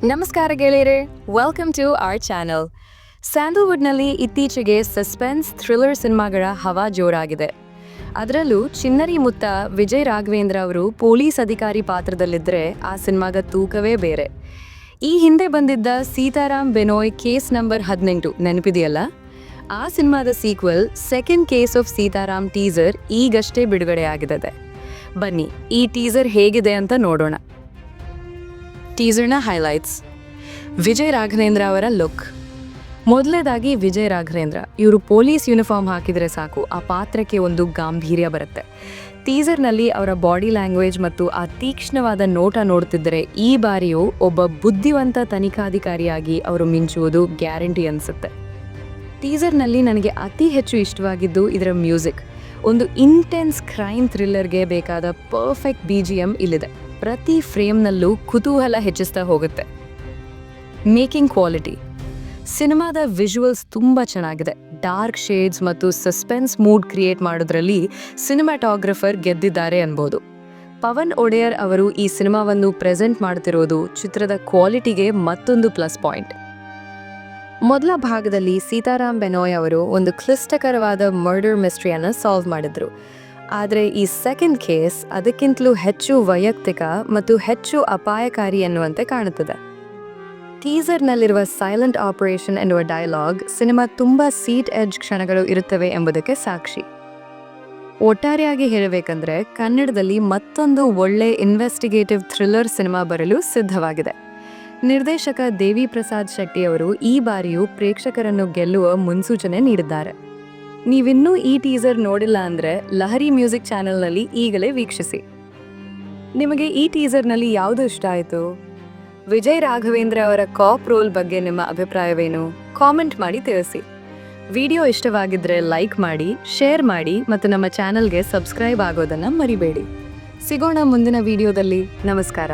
ನಮಸ್ಕಾರ ಗೆಳೆಯರೆ, welcome to our channel. ಸ್ಯಾಂಡಲ್ವುಡ್ನಲ್ಲಿ ಇತ್ತೀಚೆಗೆ ಸಸ್ಪೆನ್ಸ್ ಥ್ರಿಲ್ಲರ್ ಸಿನಿಮಾಗಳ ಹವಾ ಜೋರಾಗಿದೆ. ಅದರಲ್ಲೂ ಚಿನ್ನರಿ ಮುತ್ತ ವಿಜಯ್ ರಾಘವೇಂದ್ರ ಅವರು ಪೊಲೀಸ್ ಅಧಿಕಾರಿ ಪಾತ್ರದಲ್ಲಿದ್ದರೆ ಆ ಸಿನಿಮಾಗ ತೂಕವೇ ಬೇರೆ. ಈ ಹಿಂದೆ ಬಂದಿದ್ದ ಸೀತಾರಾಮ್ ಬೆನೋಯ್ ಕೇಸ್ ನಂಬರ್ 18 ನೆನಪಿದೆಯಲ್ಲ? ಆ ಸಿನಿಮಾದ sequel second case of Seetharam teaser ಈಗಷ್ಟೇ ಬಿಡುಗಡೆ ಆಗಿದೆ. ಬನ್ನಿ ಈ ಟೀಸರ್ ಹೇಗಿದೆ ಅಂತ ನೋಡೋಣ. ಟೀಸರ್ನ ಹೈಲೈಟ್ಸ್: ವಿಜಯ್ ರಾಘವೇಂದ್ರ ಅವರ ಲುಕ್. ಮೊದಲನೇದಾಗಿ ವಿಜಯ್ ರಾಘವೇಂದ್ರ ಇವರು ಪೊಲೀಸ್ ಯೂನಿಫಾರ್ಮ್ ಹಾಕಿದರೆ ಸಾಕು, ಆ ಪಾತ್ರಕ್ಕೆ ಒಂದು ಗಾಂಭೀರ್ಯ ಬರುತ್ತೆ. ಟೀಸರ್ನಲ್ಲಿ ಅವರ ಬಾಡಿ ಲ್ಯಾಂಗ್ವೇಜ್ ಮತ್ತು ಆ ತೀಕ್ಷ್ಣವಾದ ನೋಟ ನೋಡ್ತಿದ್ದರೆ ಈ ಬಾರಿಯೂ ಒಬ್ಬ ಬುದ್ಧಿವಂತ ತನಿಖಾಧಿಕಾರಿಯಾಗಿ ಅವರು ಮಿಂಚುವುದು ಗ್ಯಾರಂಟಿ ಅನಿಸುತ್ತೆ. ಟೀಸರ್ನಲ್ಲಿ ನನಗೆ ಅತಿ ಹೆಚ್ಚು ಇಷ್ಟವಾಗಿದ್ದು ಇದರ ಮ್ಯೂಸಿಕ್. ಒಂದು ಇಂಟೆನ್ಸ್ ಕ್ರೈಮ್ ಥ್ರಿಲ್ಲರ್ಗೆ ಬೇಕಾದ ಪರ್ಫೆಕ್ಟ್ BGM ಇಲ್ಲಿದೆ. ಪ್ರತಿ ಫ್ರೇಮ್ನಲ್ಲೂ ಕುತೂಹಲ ಹೆಚ್ಚಿಸ್ತಾ ಹೋಗುತ್ತೆ. ಮೇಕಿಂಗ್ ಕ್ವಾಲಿಟಿ: ಸಿನಿಮಾದ ವಿಜುವಲ್ಸ್ ತುಂಬ ಚೆನ್ನಾಗಿದೆ. ಡಾರ್ಕ್ ಶೇಡ್ಸ್ ಮತ್ತು ಸಸ್ಪೆನ್ಸ್ ಮೂಡ್ ಕ್ರಿಯೇಟ್ ಮಾಡೋದ್ರಲ್ಲಿ ಸಿನಿಮಾಟೋಗ್ರಫರ್ ಗೆದ್ದಿದ್ದಾರೆ ಅನ್ಬೋದು. ಪವನ್ ಒಡೆಯರ್ ಅವರು ಈ ಸಿನಿಮಾವನ್ನು ಪ್ರೆಸೆಂಟ್ ಮಾಡ್ತಿರೋದು ಚಿತ್ರದ ಕ್ವಾಲಿಟಿಗೆ ಮತ್ತೊಂದು ಪ್ಲಸ್ ಪಾಯಿಂಟ್. ಮೊದಲ ಭಾಗದಲ್ಲಿ ಸೀತಾರಾಮ್ ಬೆನೋಯ್ ಅವರು ಒಂದು ಕ್ಲಿಷ್ಟಕರವಾದ ಮರ್ಡರ್ ಮಿಸ್ಟ್ರಿಯನ್ನು ಸಾಲ್ವ್ ಮಾಡಿದ್ರು. ಆದರೆ ಈ ಸೆಕೆಂಡ್ ಕೇಸ್ ಅದಕ್ಕಿಂತಲೂ ಹೆಚ್ಚು ವೈಯಕ್ತಿಕ ಮತ್ತು ಹೆಚ್ಚು ಅಪಾಯಕಾರಿ ಎನ್ನುವಂತೆ ಕಾಣುತ್ತದೆ. ಟೀಸರ್ನಲ್ಲಿರುವ ಸೈಲೆಂಟ್ ಆಪರೇಷನ್ ಎನ್ನುವ ಡೈಲಾಗ್ ಸಿನಿಮಾ ತುಂಬ ಸೀಟ್ ಎಡ್ಜ್ ಕ್ಷಣಗಳು ಇರುತ್ತವೆ ಎಂಬುದಕ್ಕೆ ಸಾಕ್ಷಿ. ಒಟ್ಟಾರೆಯಾಗಿ ಹೇಳಬೇಕಂದ್ರೆ ಕನ್ನಡದಲ್ಲಿ ಮತ್ತೊಂದು ಒಳ್ಳೆ ಇನ್ವೆಸ್ಟಿಗೇಟಿವ್ ಥ್ರಿಲ್ಲರ್ ಸಿನಿಮಾ ಬರಲು ಸಿದ್ಧವಾಗಿದೆ. ನಿರ್ದೇಶಕ ದೇವಿ ಪ್ರಸಾದ್ ಶೆಟ್ಟಿ ಅವರು ಈ ಬಾರಿಯೂ ಪ್ರೇಕ್ಷಕರನ್ನು ಗೆಲ್ಲುವ ಮುನ್ಸೂಚನೆ ನೀಡಿದ್ದಾರೆ. ನೀವಿನ್ನೂ ಈ ಟೀಸರ್ ನೋಡಿಲ್ಲ ಅಂದರೆ ಲಹರಿ ಮ್ಯೂಸಿಕ್ ಚಾನೆಲ್ನಲ್ಲಿ ಈಗಲೇ ವೀಕ್ಷಿಸಿ. ನಿಮಗೆ ಈ ಟೀಸರ್ನಲ್ಲಿ ಯಾವುದು ಇಷ್ಟ ಆಯಿತು? ವಿಜಯ್ ರಾಘವೇಂದ್ರ ಅವರ ಕಾಪ್ ರೋಲ್ ಬಗ್ಗೆ ನಿಮ್ಮ ಅಭಿಪ್ರಾಯವೇನು? ಕಾಮೆಂಟ್ ಮಾಡಿ ತಿಳಿಸಿ. ವಿಡಿಯೋ ಇಷ್ಟವಾಗಿದ್ದರೆ ಲೈಕ್ ಮಾಡಿ, ಶೇರ್ ಮಾಡಿ ಮತ್ತು ನಮ್ಮ ಚಾನೆಲ್ಗೆ ಸಬ್ಸ್ಕ್ರೈಬ್ ಆಗೋದನ್ನು ಮರಿಬೇಡಿ. ಸಿಗೋಣ ಮುಂದಿನ ವಿಡಿಯೋದಲ್ಲಿ. ನಮಸ್ಕಾರ.